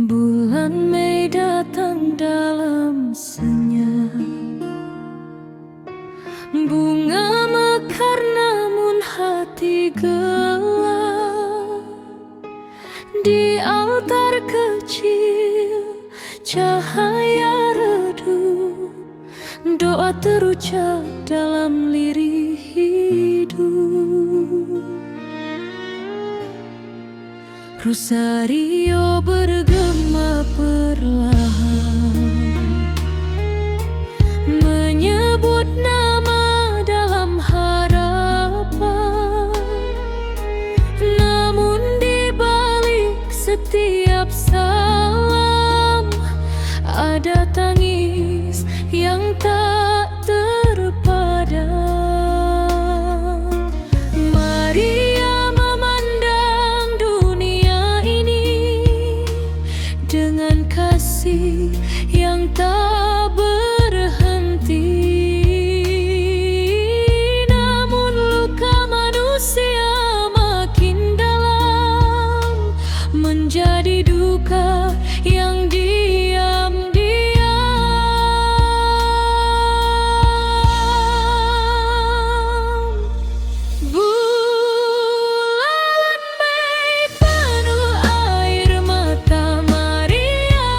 Bulan Mei datang dalam senyap, bunga mekar namun hati gelap. Di altar kecil cahaya redup, doa terucap dalam lirih hidup. Rosario bergema perlahan, menyebut nama dalam harapan. Namun di balik setiap salam ada tangis yang tak terpadam. Maria memandang dunia ini dengan kasih yang tak berhenti. Namun luka manusia makin dalam, menjadi duka yang diam-diam. Bulan Mei penuh air mata Maria,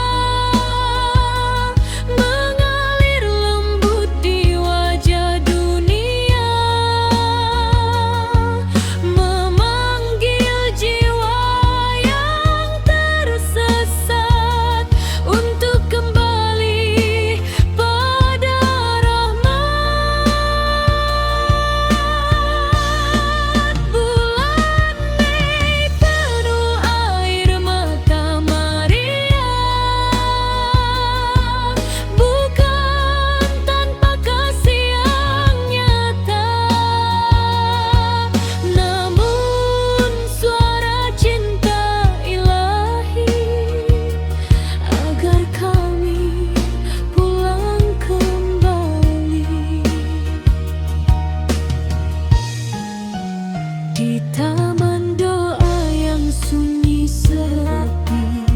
mengalir lembut di wajah dunia, memanggil jiwa yang tersesat untuk kembali pada rahmat. Bulan Mei penuh air mata Maria, bukan tanpa kasih yang nyata, namun suara cinta ilahi agar kami pulang kembali. Di taman doa yang sunyi sepi,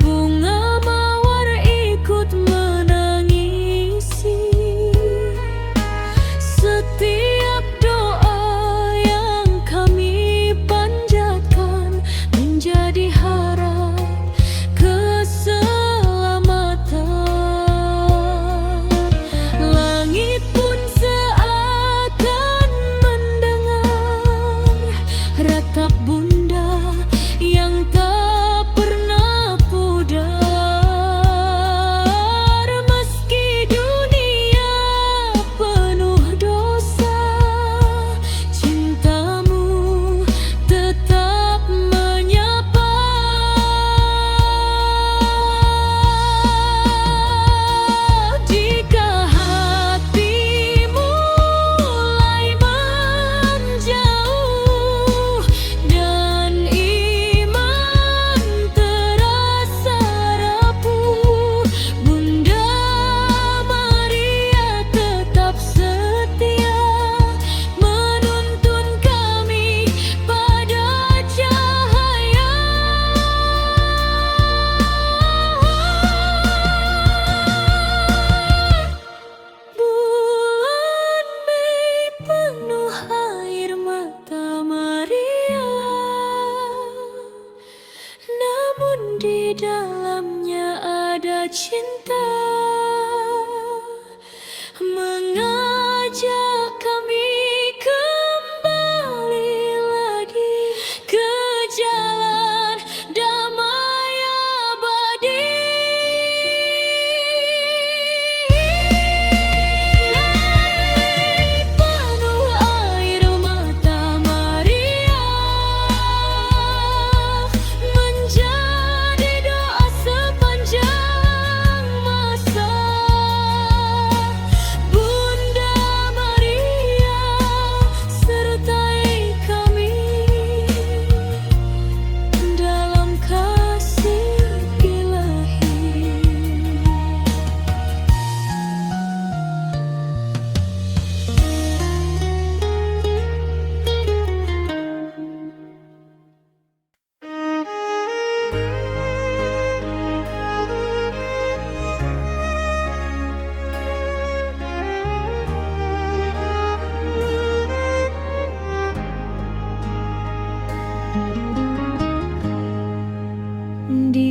bunga mawar ikut menangisi. Setiap doa yang kami panjatkan menjadi harap keselamatan. Langit pun seakan mendengar ratap Bunda yang tak pernah pudar. Meski dunia penuh dosa, cintamu tetap menyapa. Jika hati mulai menjauh dan iman terasa rapuh, Bunda Maria tetap setia menuntun kami pada cahaya. Bulan Mei penuh air mata Maria, namun di dalamnya ada cinta, mengajak kami kembali lagi ke jalan damai abadi. Penuh air mata Maria, menjadi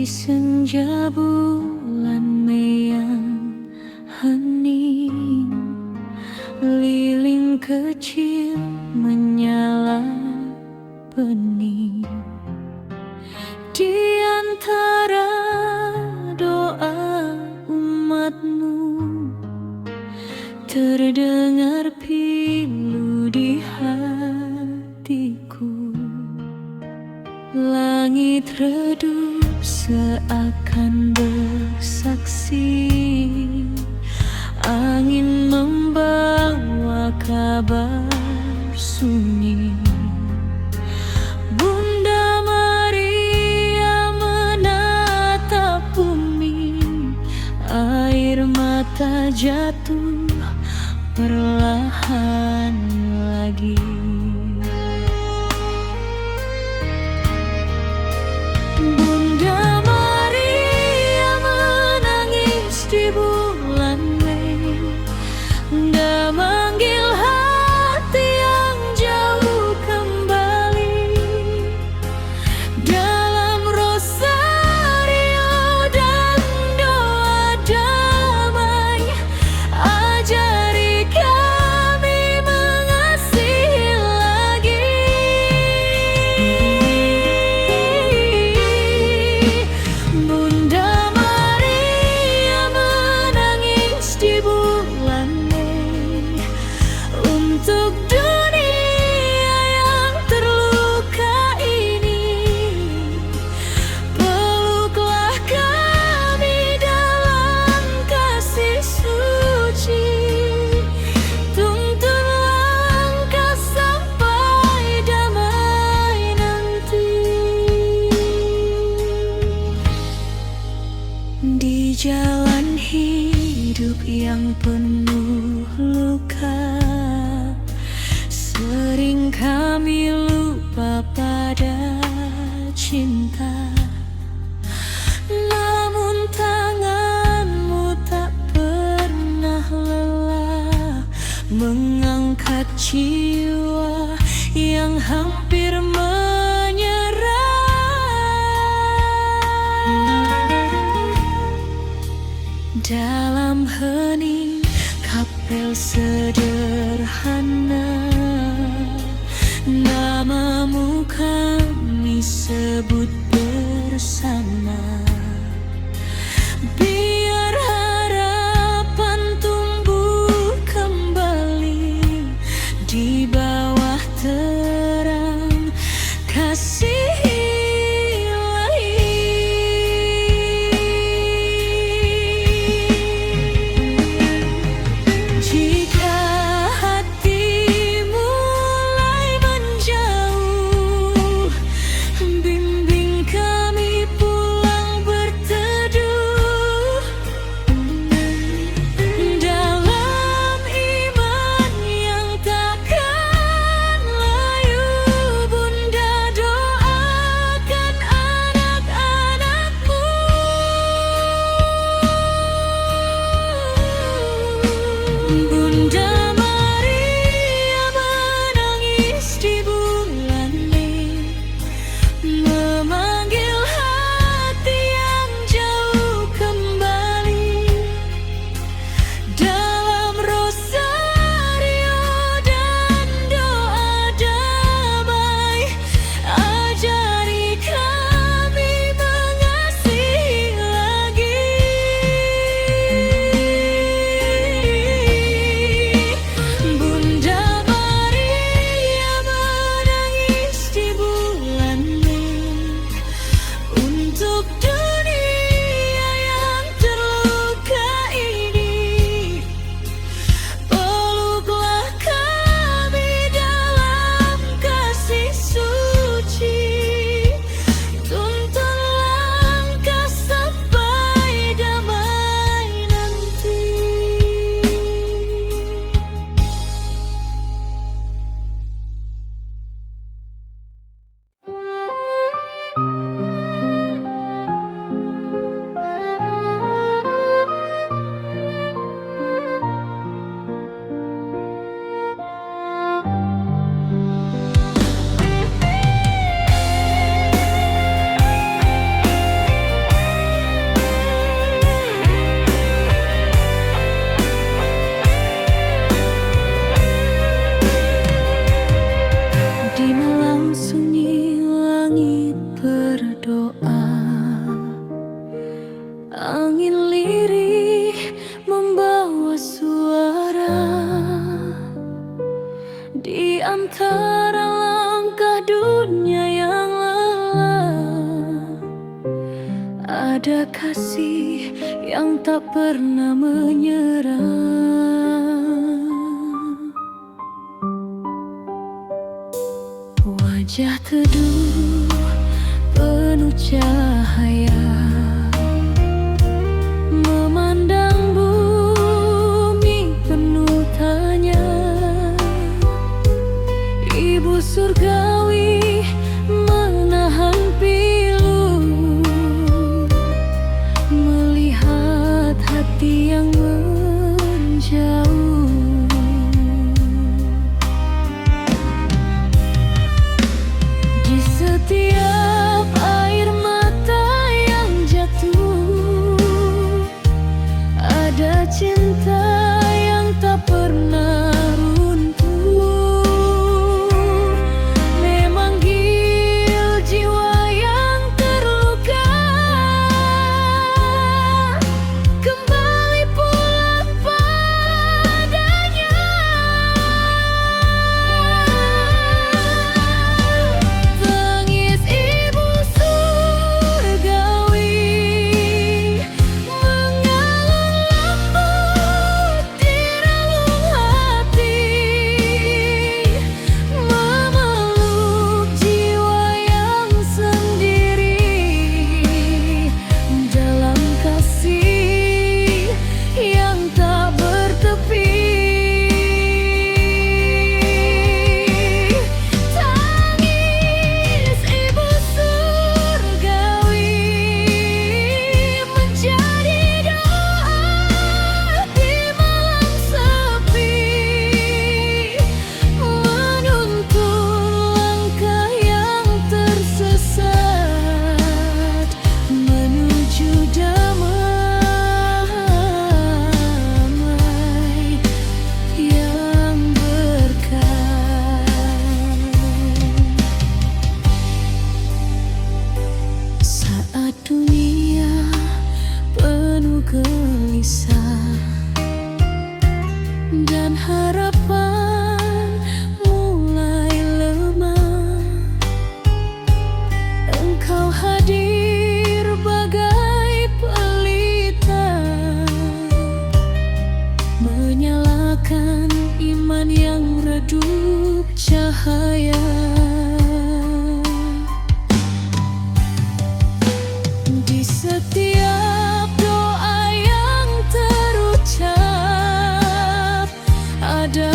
senja bulan Mei yang hening, lilin kecil menyala bening. Di antara doa umatmu terdengar pilu di hatiku. Langit redup seakan bersaksi, angin membawa kabar sunyi. Bunda Maria menatap bumi, air mata jatuh perlahan lagi. Bunda Maria menangis di bulan Mei, dia manggil hati yang jauh kembali. Dalam rosario dan doa damai, ajari kami mengasihi lagi. Bunda Maria menangis di bulan Mei untuk dunia yang terluka ini. Peluklah kami dalam kasih suci, tuntun langkah sampai damai nanti. Di jalan hidup yang penuh luka, sering kami lupa pada cinta. Namun tanganmu tak pernah lelah mengangkat jiwa yang hampir menyerah. Dalam hening kapel sederhana, namamu kami sebut bersama. Biar harapan tumbuh kembali di bawah terang kasih ilahi. Jika hati mulai menjauh, bimbing kami pulang berteduh. antara langkah dunia yang lelah, ada kasih yang tak pernah menyerah. Wajah teduh penuh cahaya, memandang bumi penuh tanya. Ibu surgawi menahan pilu, melihat hati yang menjauh. Di setiap air mata yang jatuh, ada cinta yang tak pernah runtuh. Memanggil jiwa yang terluka, kembali pulang padanya. Tangis ibu surgawi mengalun lembut di relung hati, memeluk jiwa yang sendiri dalam kasih yang tak bertepi. Tangis ibu surgawi menjadi doa di malam sepi, menuntun langkah yang tersesat menuju damai yang berkah. Saat dunia penuh gelisah dan harapan mulai lemah, Engkau hadir bagai pelita, menyalakan iman yang redup cahaya. Di setiap doa yang terucap, ada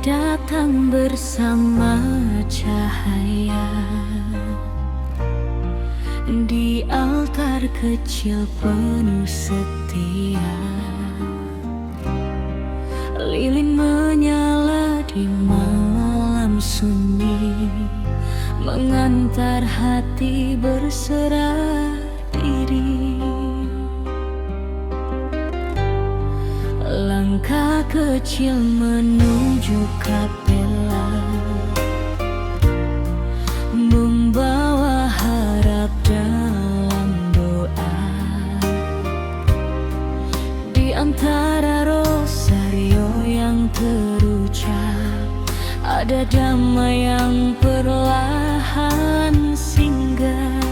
datang bersama cahaya di altar kecil penuh setia. Lilin menyala di malam sunyi, mengantar hati berserah diri. Langkah kecil menuju kapela, membawa harap dalam doa. Di antara rosario yang terucap, ada damai yang perlahan singgah.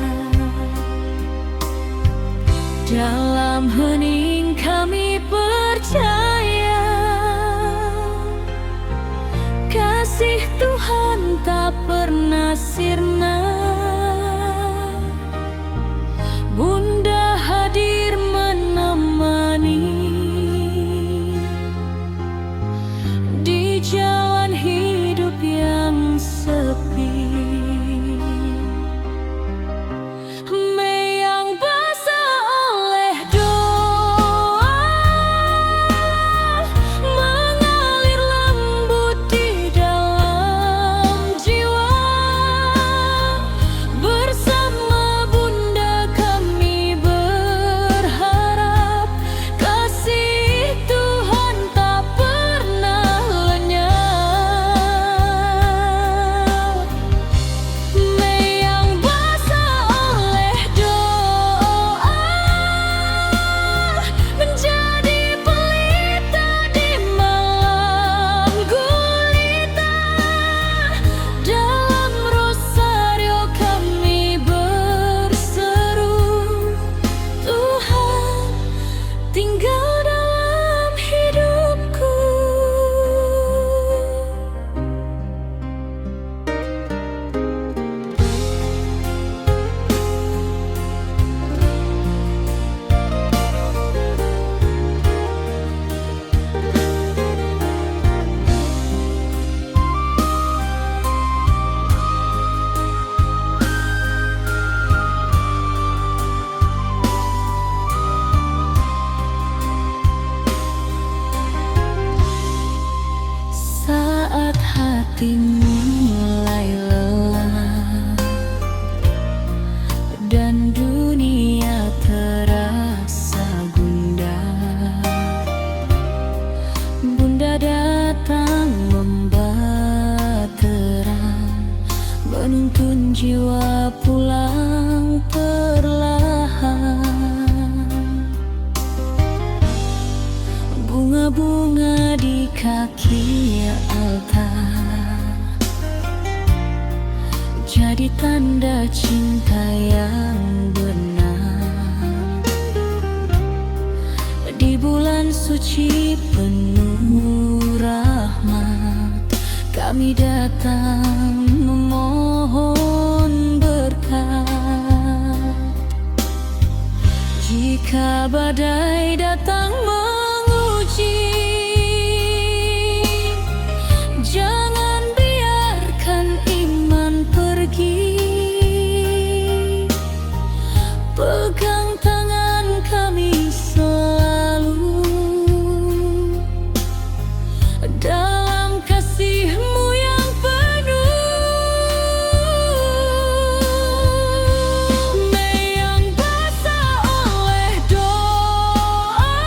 Dalam hening kami percaya, kasih Tuhan tak pernah sirna. Bunda hadir menemani di jalan hidup yang sepi. Meyang basah oleh doa, mengalir lembut di dalam jiwa. Bersama Bunda kami berharap, kasih Tuhan tak pernah lenyap. Meyang basah oleh doa, menjadi pelita di malam gulita. Dalam rosario kami berseru, Tuhan tinggal dalam hidupku. Saat hatimu mulai lelah dan dunia terasa gundah, Bunda datang membawa terang, menuntun jiwa pulang perlahan. Bunga-bunga di kaki altar jadi tanda cinta yang benar. Di bulan suci penuh rahmat, kami datang memohon berkat. Jika badai datang menguji, jangan biarkan iman pergi. Pegang tangan kami selalu dalam kasih-Mu yang penuh. Meyang basah oleh doa,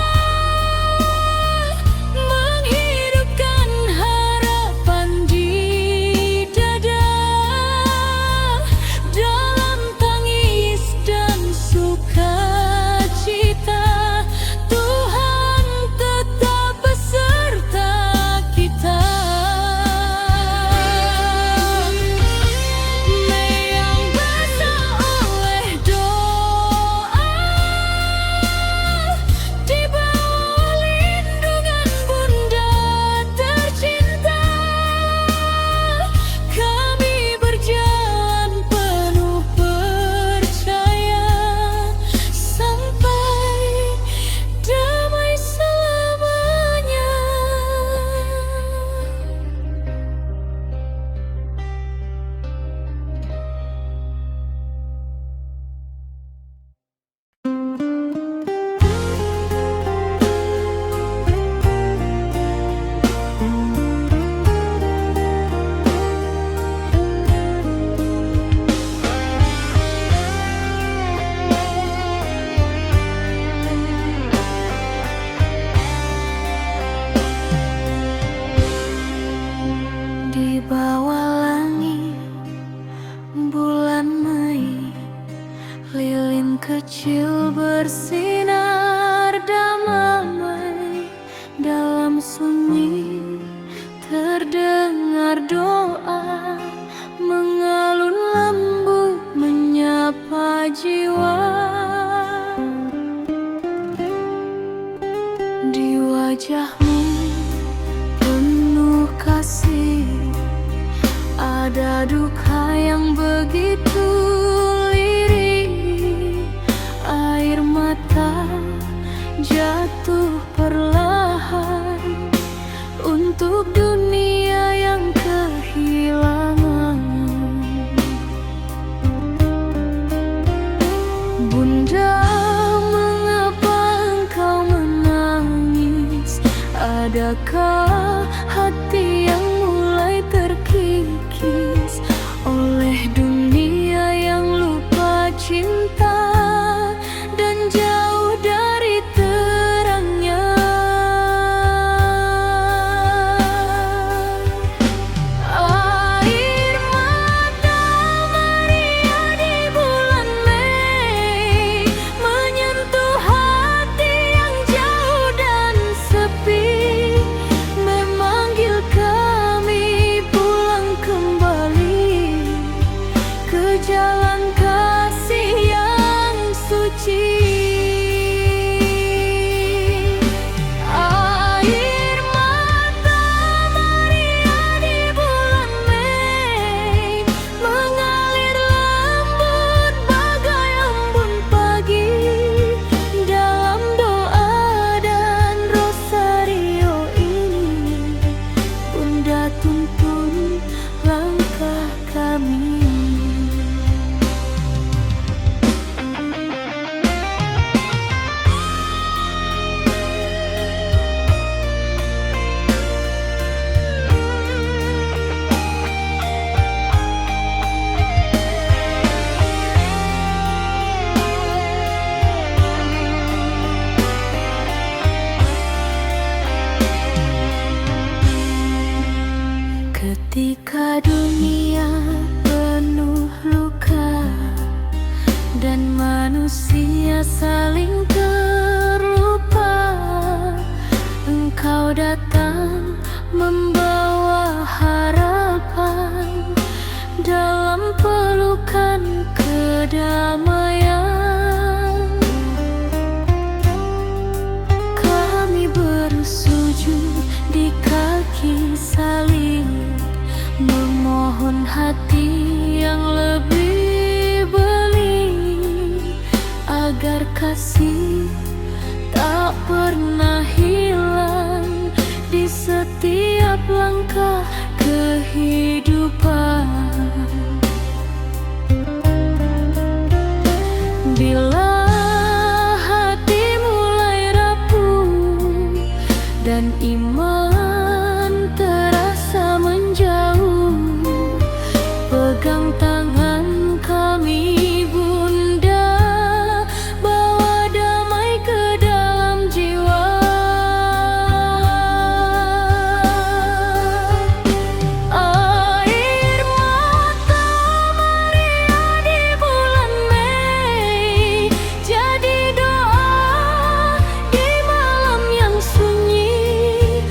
bersinar damai. Dalam sunyi terdengar doa mengalun lembut menyapa jiwa. Di wajahmu penuh kasih, ada duka yang begitu lirih. Air mata jatuh perlahan untuk dunia yang kehilangan. Bunda, mengapa engkau menangis? Adakah hati yang mulai terkikis oleh dunia yang lupa cinta dan jauh dari terangnya? Air mata Maria di bulan Mei menyentuh hati yang jauh dan sepi, memanggil kami pulang kembali ke jalan kasih yang suci. Air mata Maria di bulan Mei mengalir lembut bagai embun pagi. Dalam doa dan rosario ini, Bunda tuntun langkah kami. Ketika dunia penuh luka dan manusia saling terlupa, Engkau datang membawa harapan dalam pelukan kedamaian. Kami bersujud di kaki salib, memohon hati yang lebih beling, agar kasih tak pernah hilang di setiap langkah kehidupan. Bila hati mulai rapuh dan iman terasa menjauh, pegang tangan kami Bunda, bawa damai ke dalam jiwa. Air mata Maria di bulan Mei jadi doa di malam yang sunyi.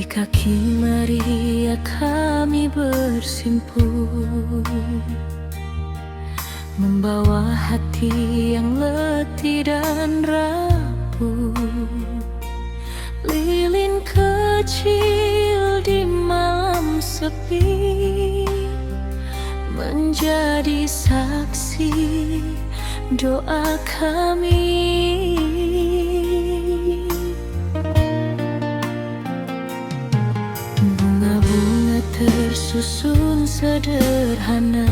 Di kaki Maria kami bersimpuh, membawa hati yang letih dan rapuh. Lilin kecil di malam sepi menjadi saksi doa kami. Bunga-bunga tersusun sederhana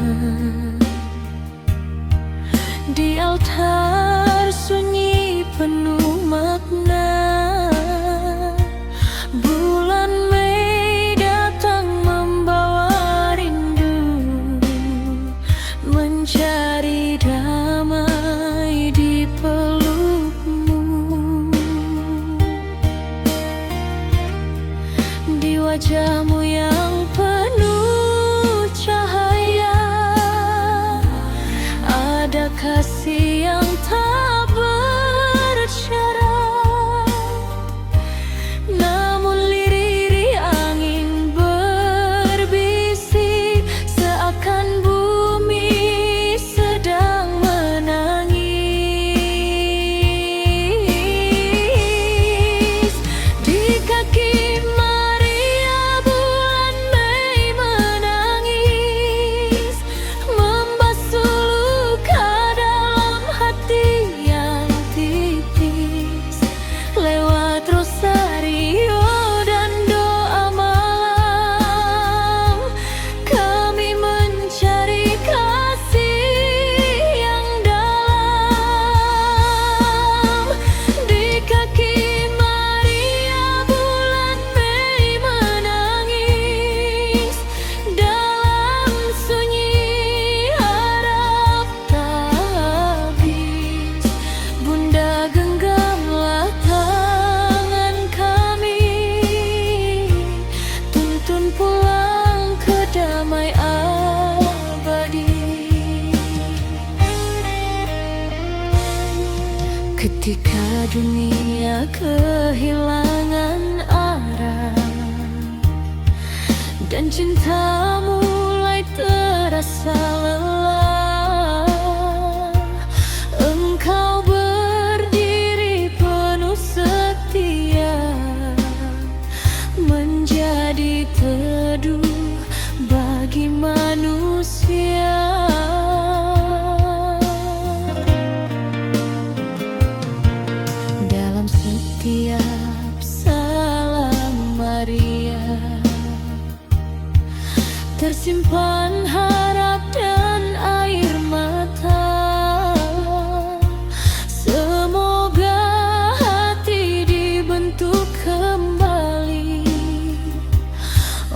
di altar sunyi penuh makna. Bulan Mei datang membawa rindu, mencari damai di pelukmu. Di wajahmu yang penuh cahaya ada kasih yang tak bersyarat. Namun lirih angin berbisik, seakan bumi sedang menangis. Di kaki Maria bulan Mei menangis, membasuh luka dalam hati yang tipis. Lewat rosario dan doa malam, kami mencari kasih yang dalam. Di kaki Maria bulan Mei menangis, dalam sunyi harap tak habis. Bunda genggamlah tangan kami, tuntun pulang ke damai abadi. Ketika dunia kehilangan arah dan cinta mulai terasa lelah, engkau berdiri penuh setia, menjadi teduh bagi manusia. Dalam setiap salam Maria tersimpan harap dan air mata. Semoga hati dibentuk kembali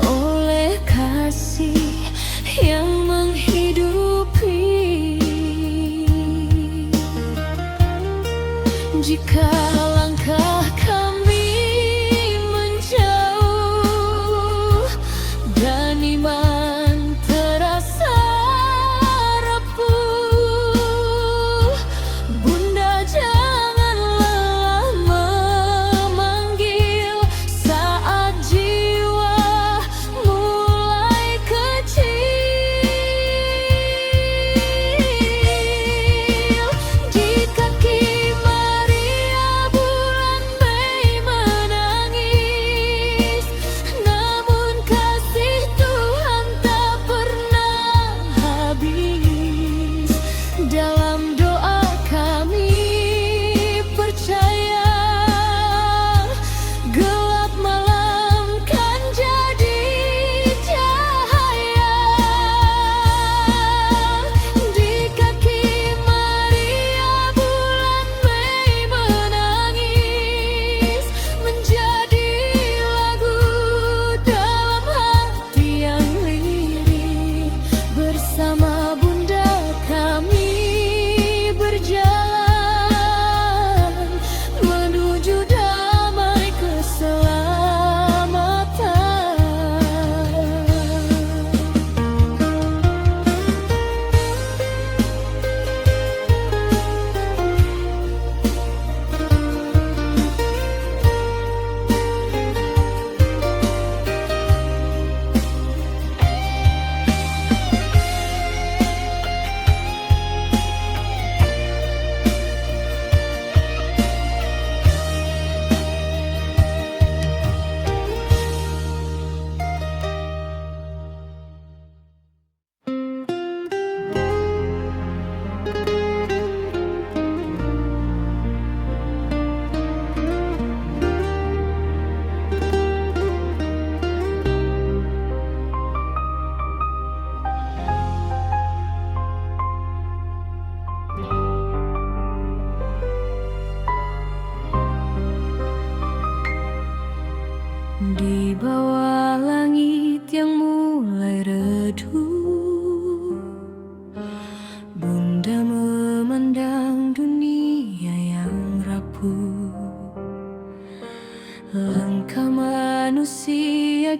oleh kasih yang menghidupi. Jika langkah kami menjauh dan iman terasa rapuh, Bunda jangan lelah memanggil saat jiwa mulai kecil. Di kaki Maria bulan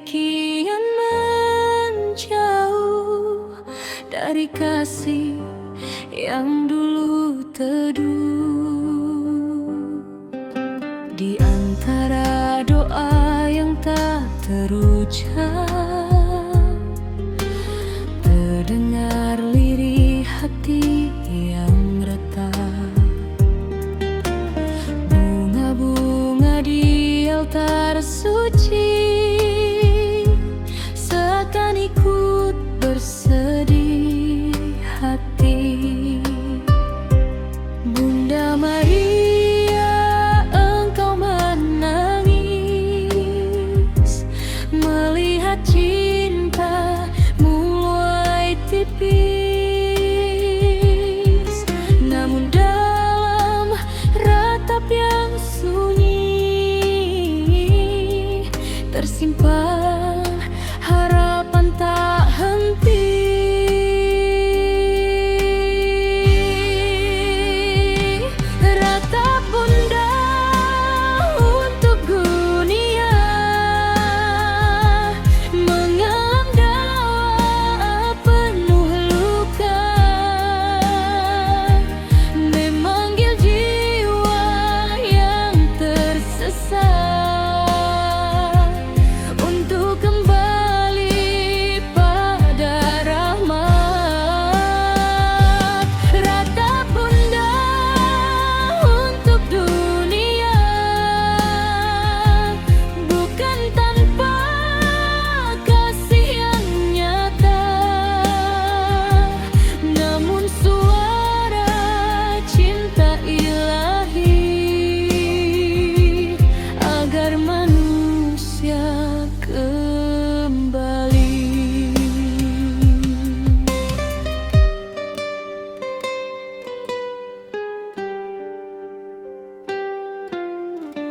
kian menjauh dari kasih yang dulu teduh. Di antara doa yang tak terucap, terdengar lirih hati yang retak. Bunga-bunga di altar suci seakan ikut bersedih hati. Bunda Maria, engkau menangis melihat cinta mulai tipis, namun dalam ratap yang sunyi tersimpan harapan tak henti. Ratap Bunda untuk dunia, mengalam dawa penuh luka, memanggil jiwa yang tersesat untuk kembali pada rahmat. Ratap Bunda untuk dunia, bukan tanpa kasih yang nyata, namun suara cinta ilahi agar manusia kembali.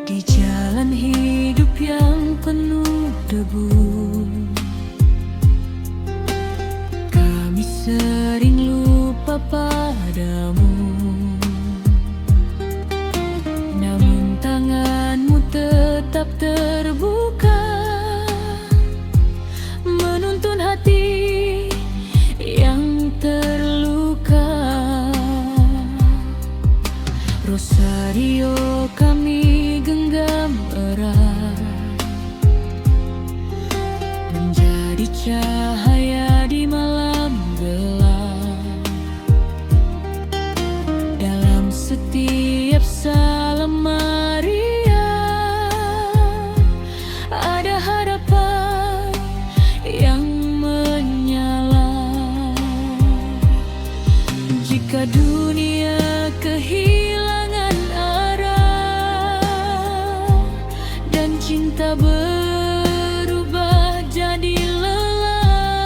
Di jalan hidup yang penuh debu, kami sering lupa padamu, namun tanganmu tetap terbuka menuntun hati yang terluka. Rosario kami genggam erat, menjadi cahaya di malam gelap. Dalam setiap salam Maria ada harapan yang menyala. Jika dunia kehilangan arah dan cinta berubah jadi lelah,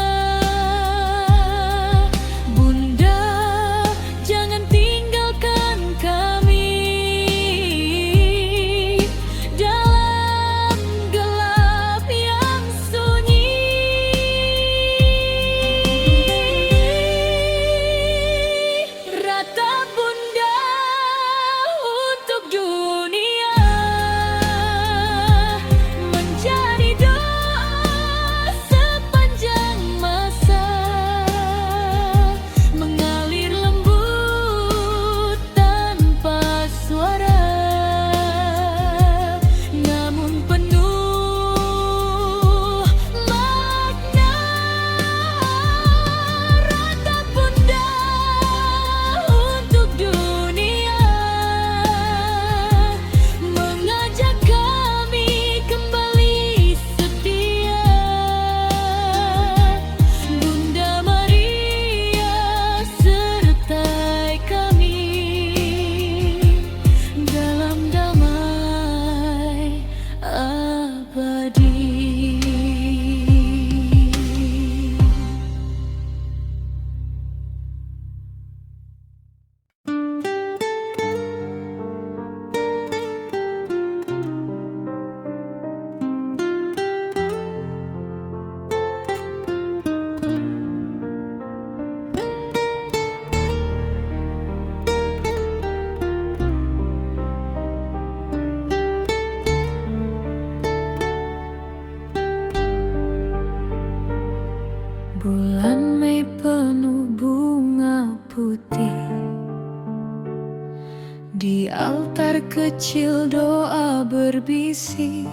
kecil doa berbisik,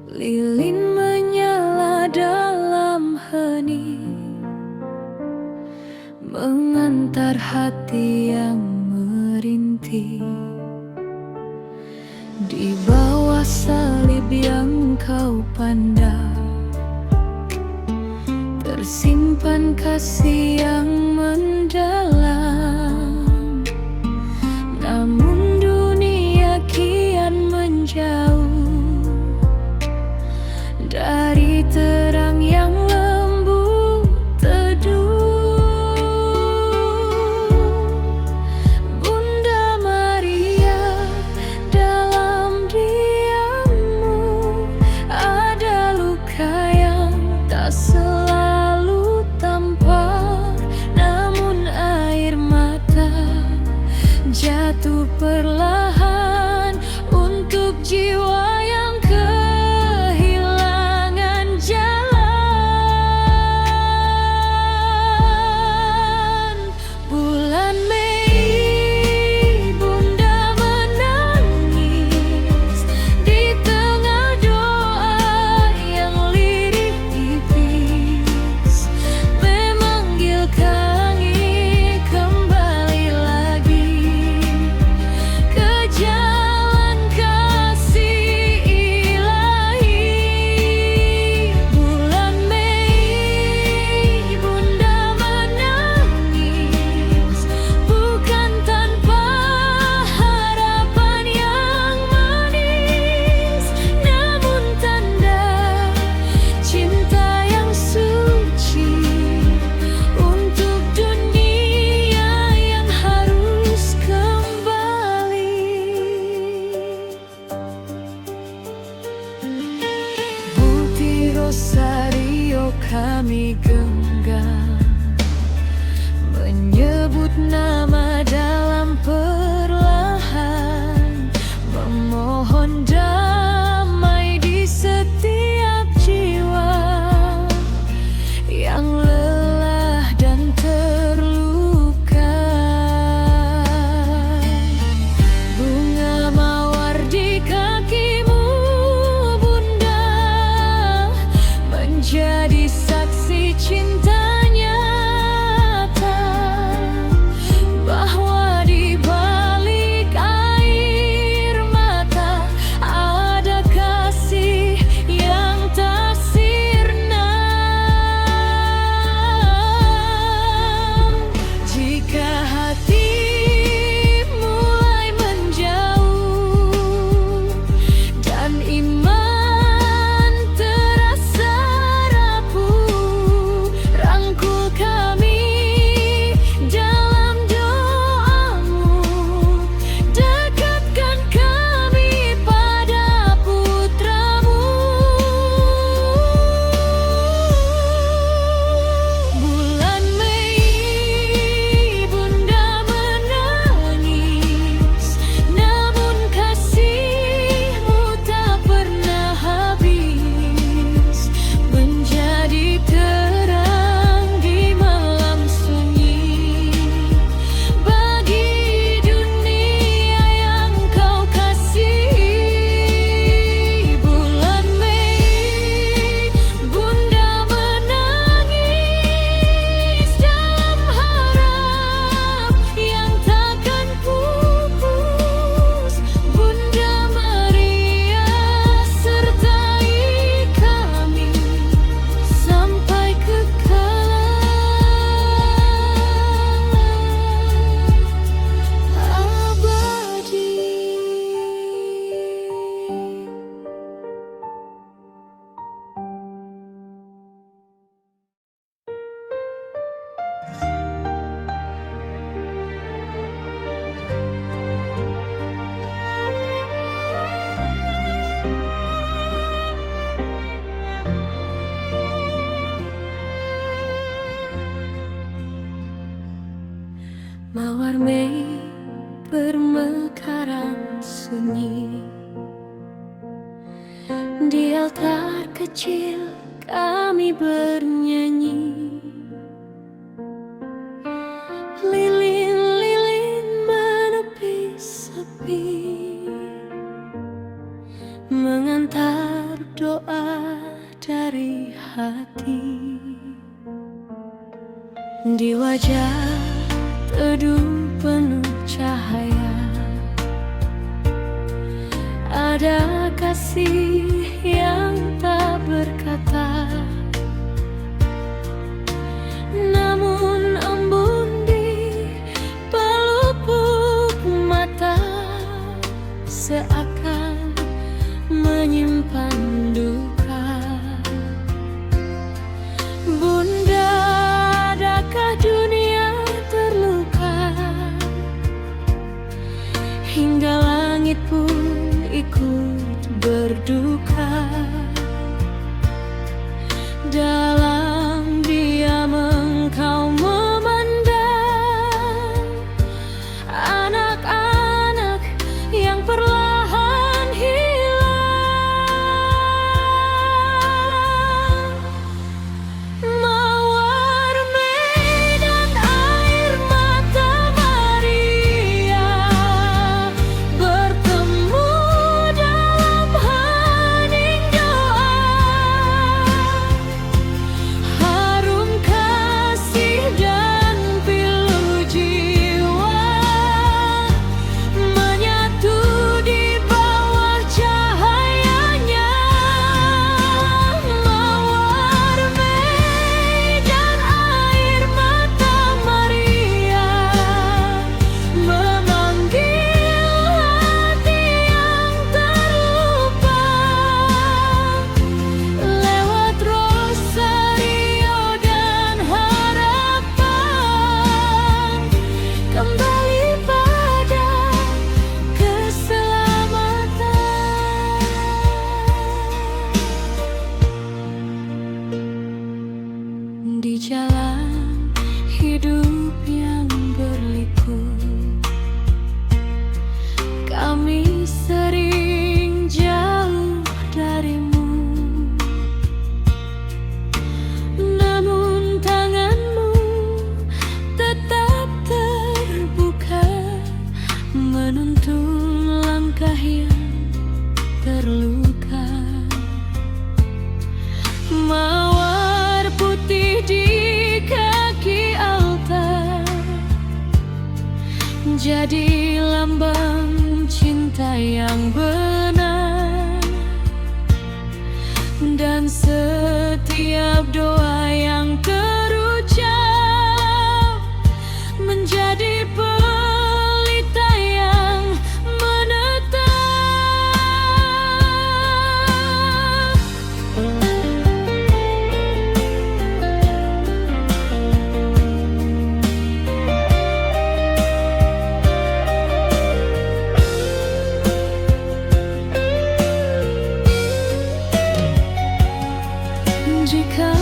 lilin menyala dalam hening, mengantar hati yang merintih. Di bawah salib yang kau pandang, tersimpan kasih yang mendalam. Namun dunia kian menjauh dari terang yang lembut teduh. Bunda Maria, dalam diammu ada luka yang tak selalu tampak, namun air mata jatuh perlahan untuk jiwa yang kehilangan jalan. Bulan Mei, Bunda menangis di tengah doa yang lirih tipis, memanggil kami kembali lagi ke jalan kasih ilahi. Bulan Mei, Bunda menangis bukan tanpa harapan yang manis, namun tanda cinta yang suci untuk dunia yang harus kembali. Putih rosario kami genggam, menyebut nama dalam perlahan, memohon damai di setiap jiwa yang lelah dan terluka. Bunga mawar di kakimu, Bunda, menjadi saksi cinta nyata, bahwa di balik air mata ada kasih yang tak sirna. Jika hati mulai menjauh dan iman terasa rapuh, rangkul kami dalam doamu, dekatkan kami pada putramu. Bulan Mei, Bunda menangis, namun kasihmu tak pernah habis, menjadi terang di malam sunyi bagi dunia yang kau kasihi. Bulan Mei, Bunda menangis dalam harap yang takkan pupus. Bunda Maria, sertai kami sampai kekal abadi. Mawar Mei bermekaran sunyi di altar kecil kami bernyanyi. Lilin-lilin menepis sepi, mengantar doa dari hati. Di wajah teduh penuh cahaya, ada kasih yang tak berkata, namun embun di pelupuk mata seakan menyimpan duka. Bunda, adakah dunia terluka hingga langit pun ikut berduka? Dalam diam engkau memandang anak-anak yang perlahan hilang. Mawar Medan, air mata Maria bertemu dalam hening doa. Harum kasih dan pilu jiwa menyatu di bawah cahayanya. Mawar Medan, air mata Maria memanggil hati yang terlupa. Lewat rosario dan harapan, kembali pada keselamatan. Di jalan hidup yang berliku, kami sering jauh darimu, namun tanganmu tetap terbuka menuntun langkah yang terluka. Mawar putih di kaki altar jadi lambang cinta yang benar, dan setiap doa yang terucap menjadi pelita yang menetap. Jika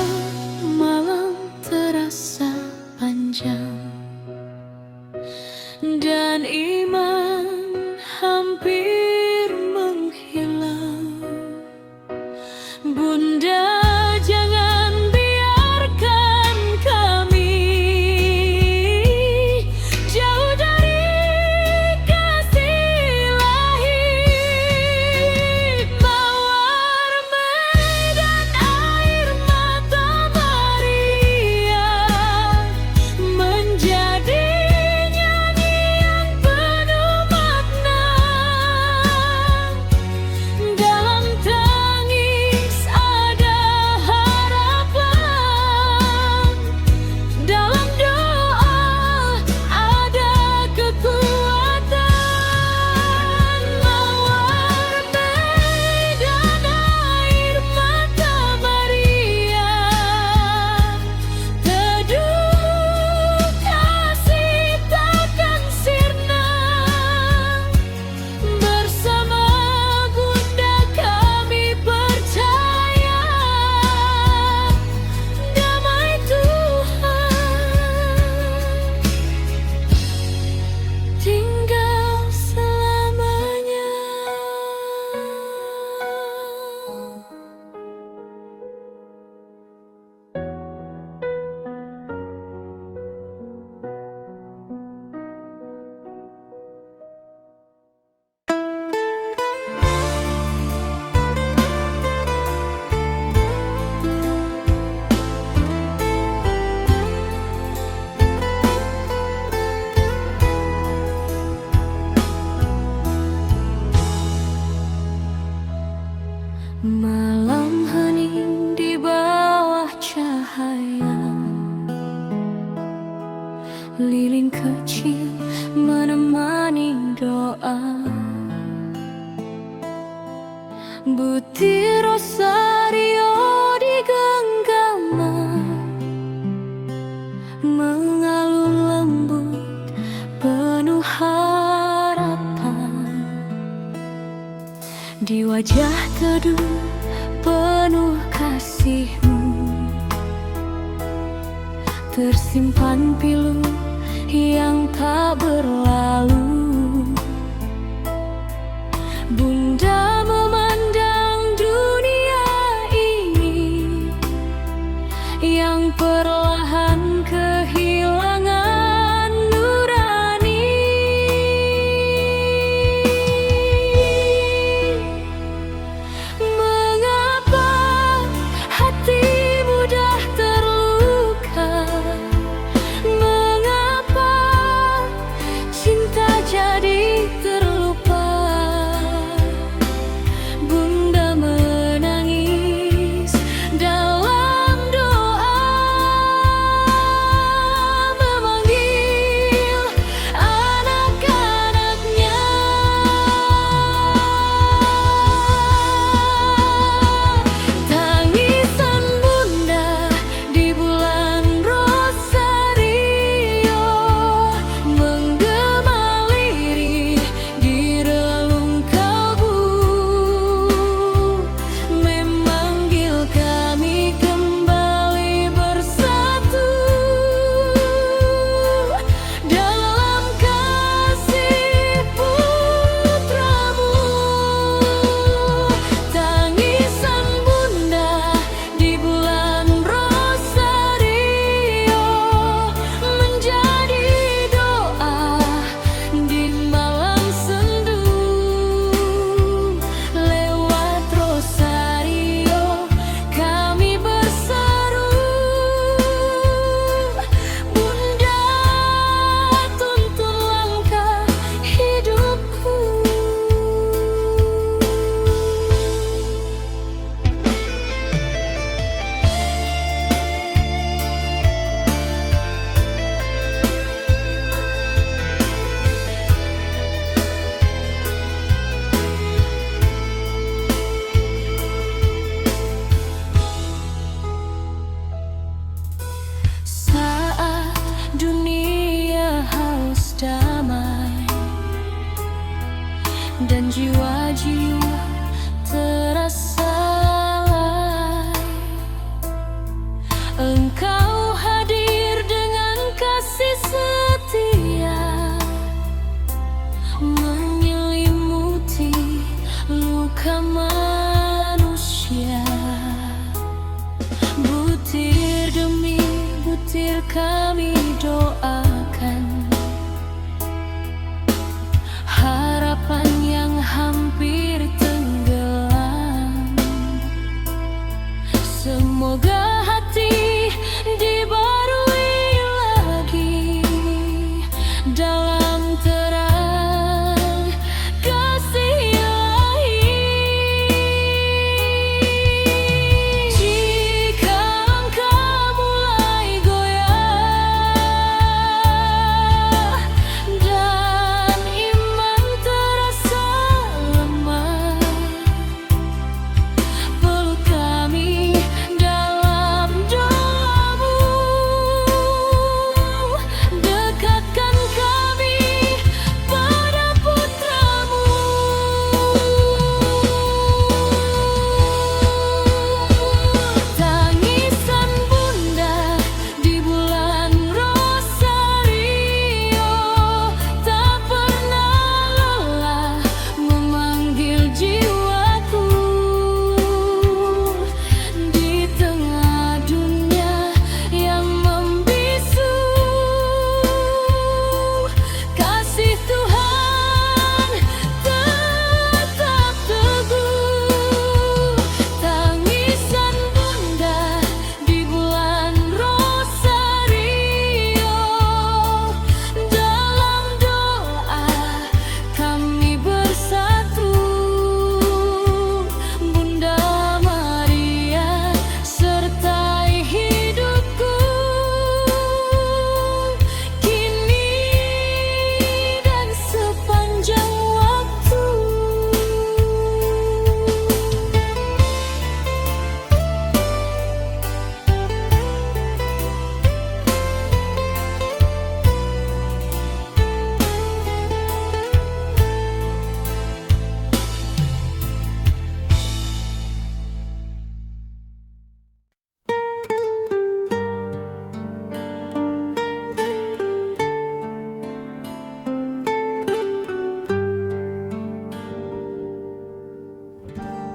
doa. Butir rosario digenggam, mengalun lembut penuh harapan. Di wajah teduh penuh kasih-Mu tersimpan pilu yang tak berlalu. Bunda memandang dunia ini yang perlahan kehilangan nurani. Mengapa hati mudah terluka? Mengapa cinta jadi terlupa? Bunda menangis dalam doa, memanggil anak-anaknya. Tangisan Bunda di bulan rosario menggema lirih di relung kalbu, memanggil kami kembali bersatu dalam kasih Putra-Mu. Tangisan Bunda di bulan rosario menjadi doa di malam sendu. Lewat rosario kami berseru, Bunda tuntun langkah hidupku. Saat dunia haus damai dan jiwa-jiwa terasa lalai, Engkau hadir dengan kasih setia, menyelimuti luka manusia. Butir demi butir kami doakan harapan yang hampir tenggelam. Semoga hati dibarui lagi dalam terang kasih Ilahi. Jika engkau mulai goyah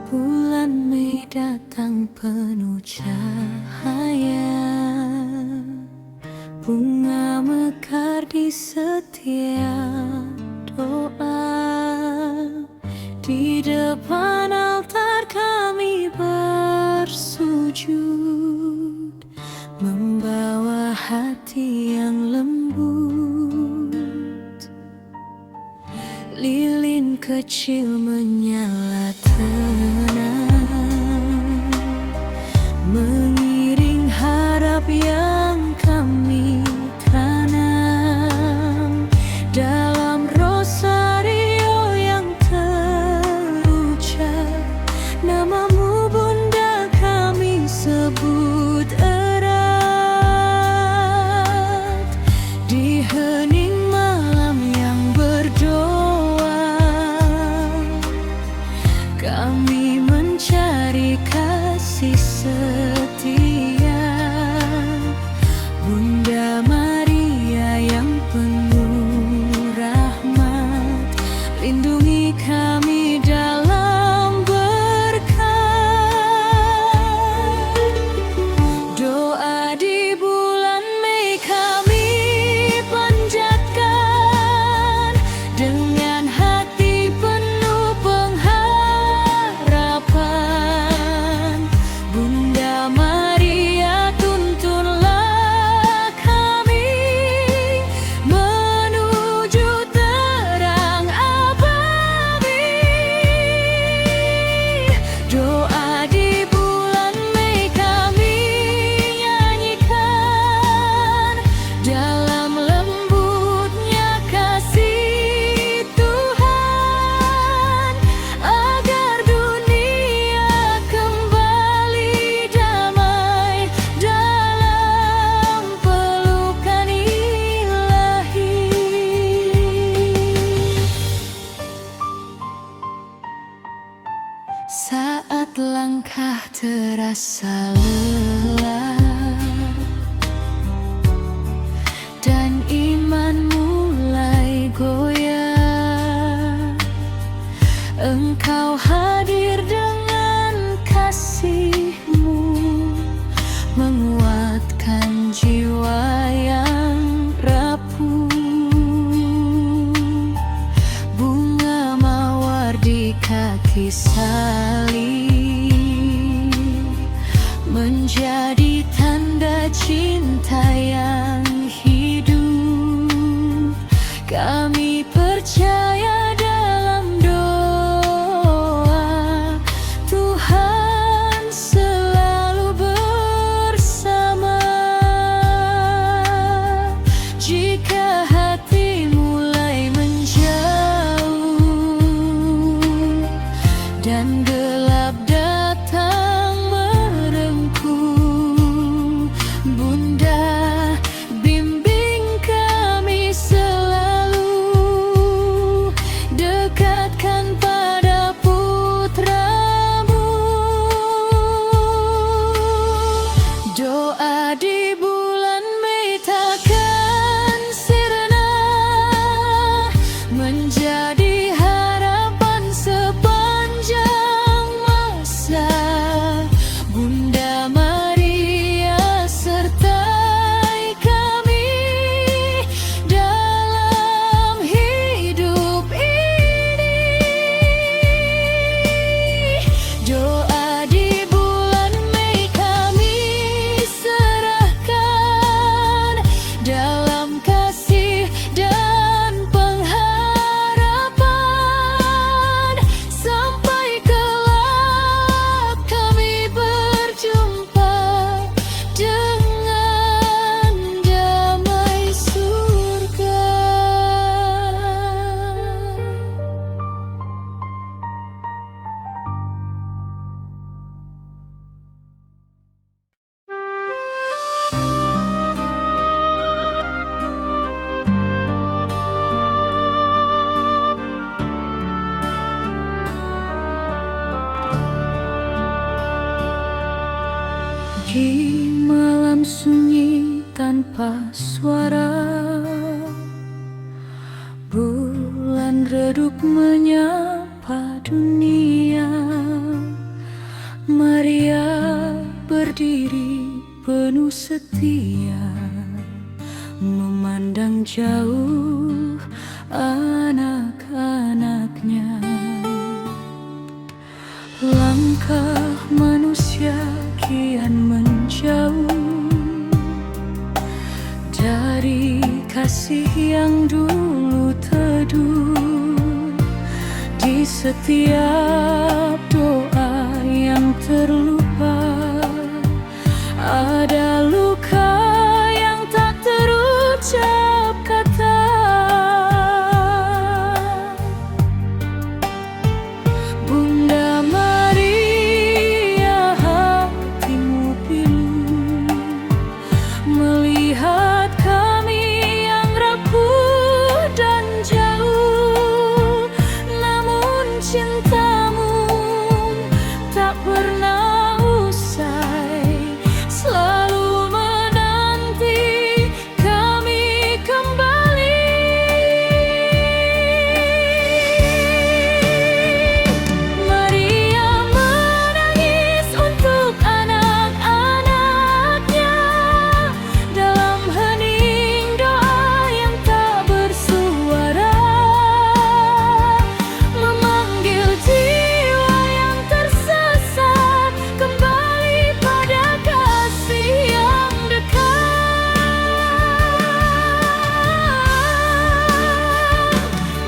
Bulan Mei datang penuh cahaya, bunga mekar di setiap doa. Di depan altar kami bersujud, membawa hati yang lembut. Lilin kecil menyala tenang, mengiring harap yang kami tanam. Dalam rosario yang terucap, namamu Bunda kami sebut erat. Di hening malam yang berdoa, kami mencari kasih setia. Bunda Maria yang penuh rahmat, lindungi kami dalam berkat. Doa di bulan Mei kami panjatkan, dengan hati penuh pengharapan. Bunda Maria, tuntunlah kami menuju terang abadi. Doa di bulan Mei kami nyanyikan, dalam lembutnya kasih Tuhan, agar dunia kembali damai dalam pelukan ilahi. Saat langkah terasa lelah dan iman mulai goyah, Engkau hadir dengan kasih-Mu, menguatkan jiwa yang rapuh. Bunga mawar di kaki salib menjadi tanda cinta yang hidup. Kami percaya dalam doa, Tuhan selalu bersama. Jika hati mulai menjauh dan gelap datang merengkuh, Bunda bimbing kami selalu, dekatkan pada putra-Mu. Doa di bulan Mei takkan sirna, menjadi harapan sepanjang masa. Bunda Maria sertai kami dalam hidup ini. Doa di bulan Mei kami serahkan, dalam kasih dan pengharapan. Sampai kelak kami berjumpa dengan damai surga. Di malam sunyi tanpa suara, bulan redup menyapa dunia. berdiri penuh setia, memandang jauh anak-anaknya. Langkah manusia kian menjauh dari kasih yang dulu teduh. Di setiap doa yang terlupa ada luka yang tak terucap kata. Bunda Maria, hatimu pilu melihat kami yang rapuh dan jauh, namun cintamu tak pernah usai, selalu menanti kami kembali. Maria menangis untuk anak-anaknya, dalam hening doa yang tak bersuara, memanggil jiwa yang tersesat kembali pada kasih yang dekat.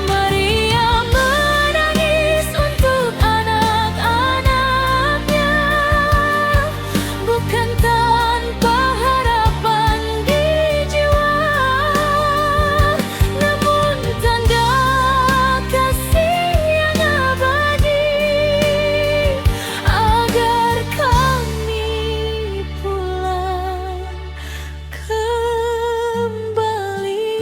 Maria menangis untuk anak-anaknya, bukan tanpa harapan di jiwa, namun tanda kasih yang abadi, agar kami pulang kembali.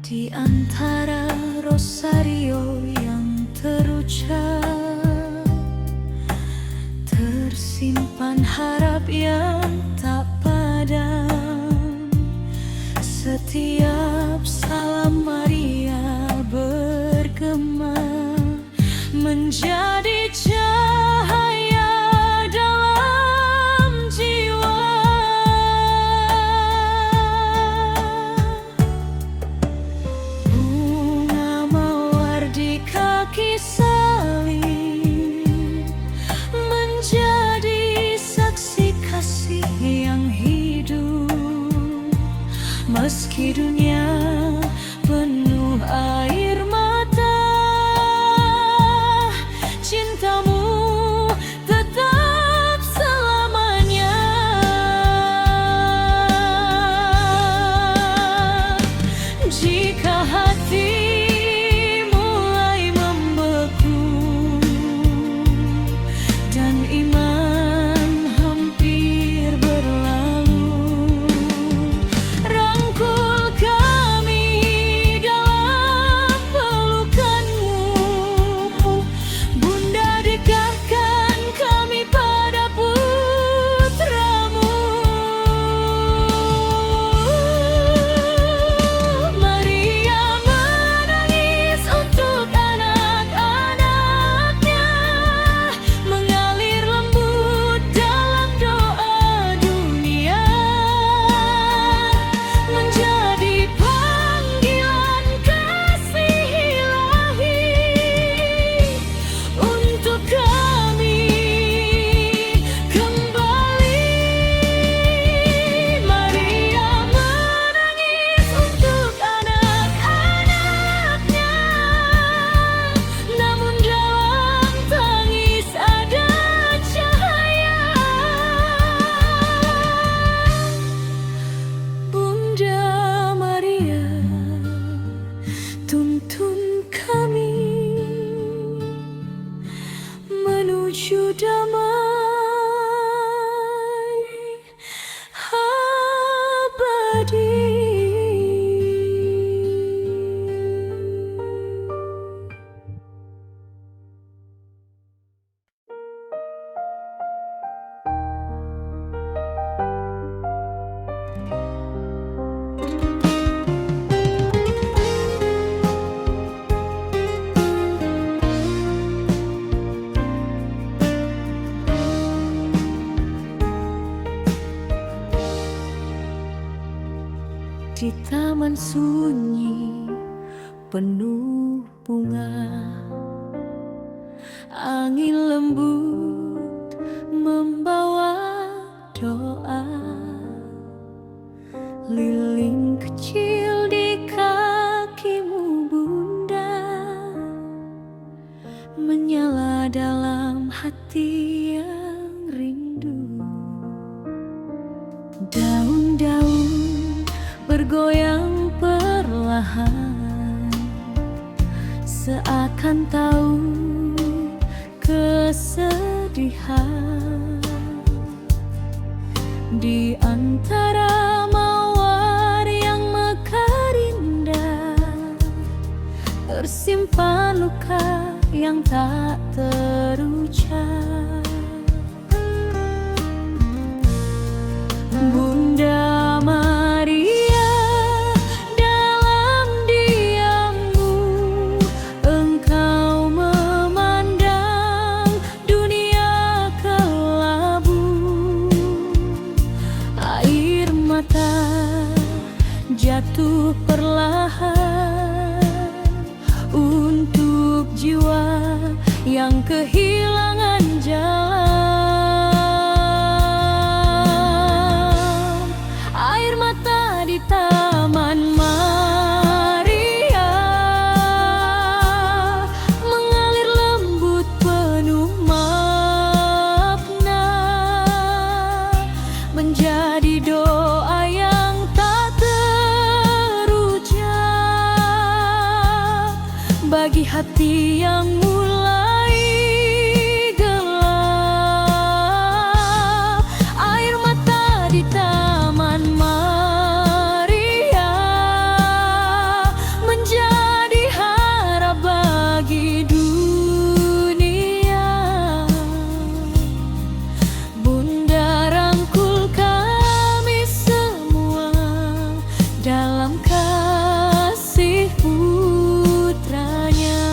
Di antara rosario yang terucap, tersimpan harap yang tak padam. Setiap salam Maria bergema, menjadi cahaya dalam jiwa. Bunga mawar di kaki salib, menjadi saksi kasih yang hidup. Meski dunia penuh air mata, cintamu tetap selamanya. Jika hati mulai membeku dan iman hampir berlalu, rangkul kami dalam pelukanmu. Bunda, dekatkan kami pada putramu. Maria menangis untuk anak-anaknya, mengalir lembut dalam doa dunia, menjadi panggilan kasih ilahi untuk kami kembali. Maria menangis untuk anak-anaknya, namun dalam tangis ada cahaya. Bunda Maria, tuntun kami menuju damai abadi. di taman sunyi penuh bunga. Angin lembut membawa doa, lilin kecil di kakimu bunda, menyala dalam hati yang rindu. Daun-daun bergoyang perlahan, seakan tahu kesedihan. Di antara mawar yang mekar indah, tersimpan luka yang tak terucap. Bunda Maria, dalam diammu engkau memandang dunia kelabu. Air mata jatuh perlahan untuk jiwa yang kehilangan jalan. Air mata di Taman Maria mengalir lembut penuh makna, menjadi doa yang tak terucap bagi hati yang mulai gelap. Air mata di Taman Maria menjadi harap bagi dunia. Bunda rangkul kami semua dalam kasih putranya.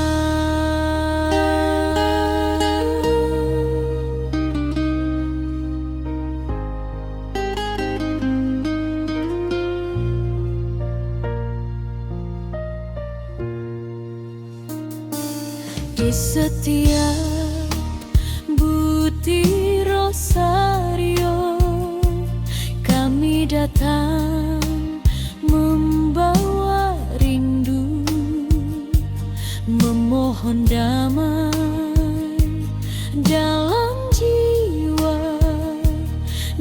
Di setiap butir rosario kami datang membawa rindu, memohon damai dalam jiwa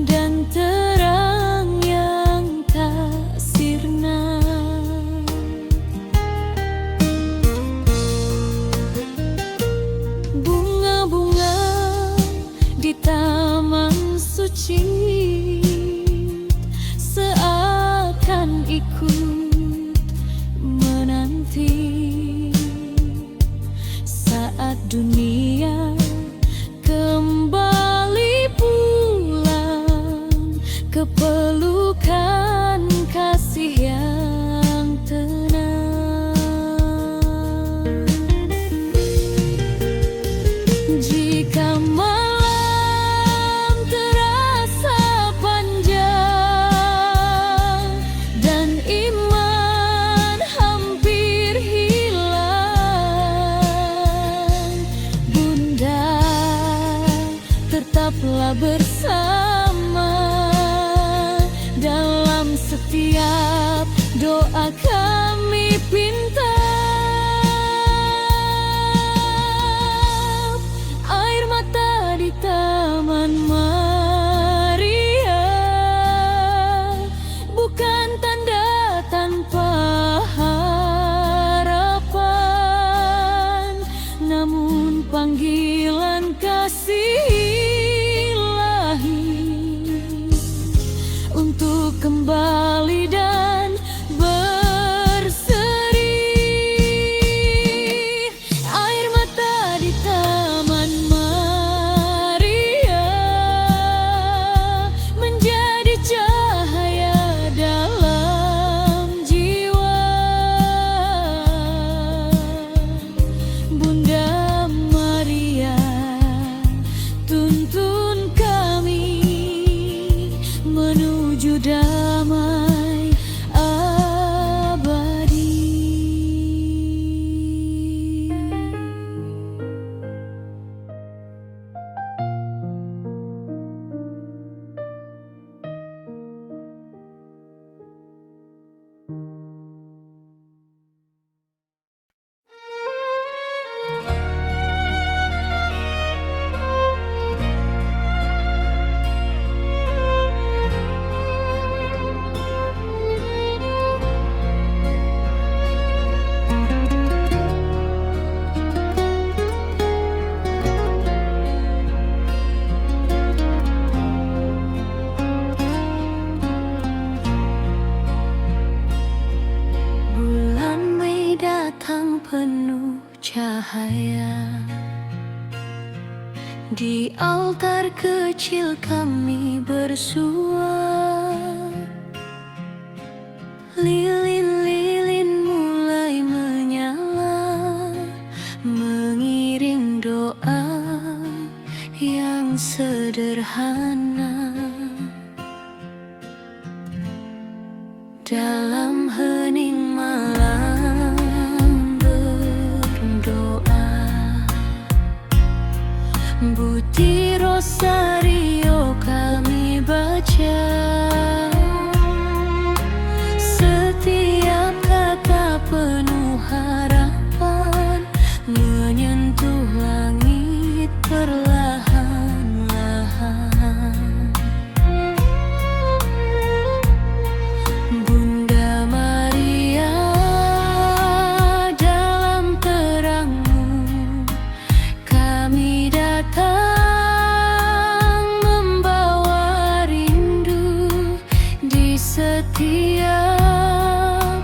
dan terang yang tak sirna. Bunga-bunga di taman suci seakan ikut menanti saat dunia kembali pulang ke pelukan kasih yang tenang. Jika malam terasa panjang dan iman hampir hilang, Bunda tetaplah bersama dalam setiap doa kami pinta. Air mata di Taman Maria bukan tanda tanpa harapan, namun panggilan kasih ilahi untuk kembali dan berseri. Air mata di Taman Maria menjadi cahaya dalam jiwa. Bunda Maria, tuntun kami menuju damai. yang penuh cahaya. Di altar kecil kami bersua, lilin-lilin mulai menyala, mengiring doa yang sederhana. Dalam hening malam berdoa, Budi Rosario kami baca. Setiap kata penuh harapan, menyentuh langit perlahan-lahan. Bunda Maria, dalam terang-Mu kami datang membawa rindu. Di setiap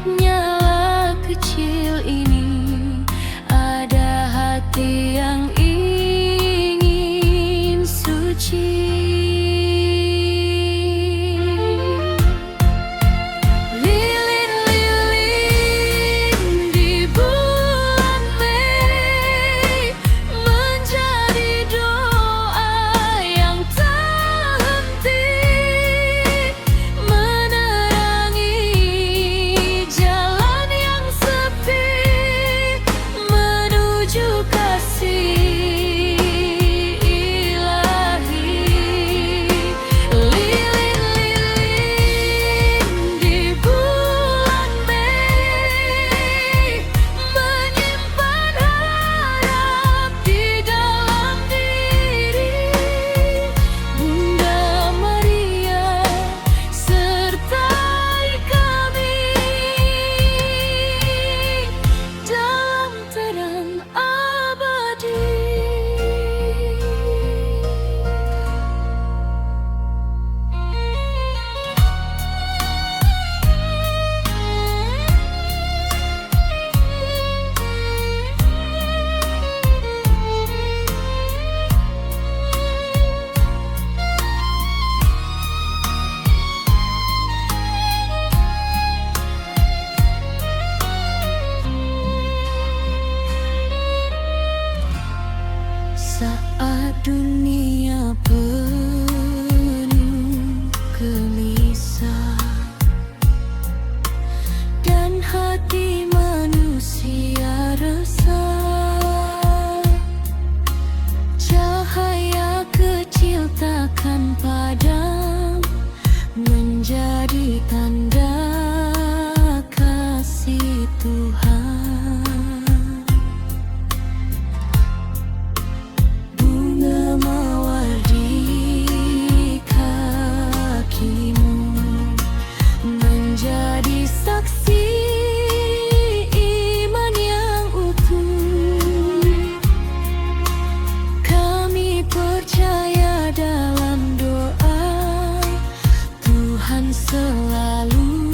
nyala kecil ini ada hati yang ingin suci. Saat dunia penuh gelisah dan hati manusia resah, cahaya kecil takkan padam, menjadi tanda kasih Tuhan. Saksi iman yang utuh, kami percaya dalam doa Tuhan selalu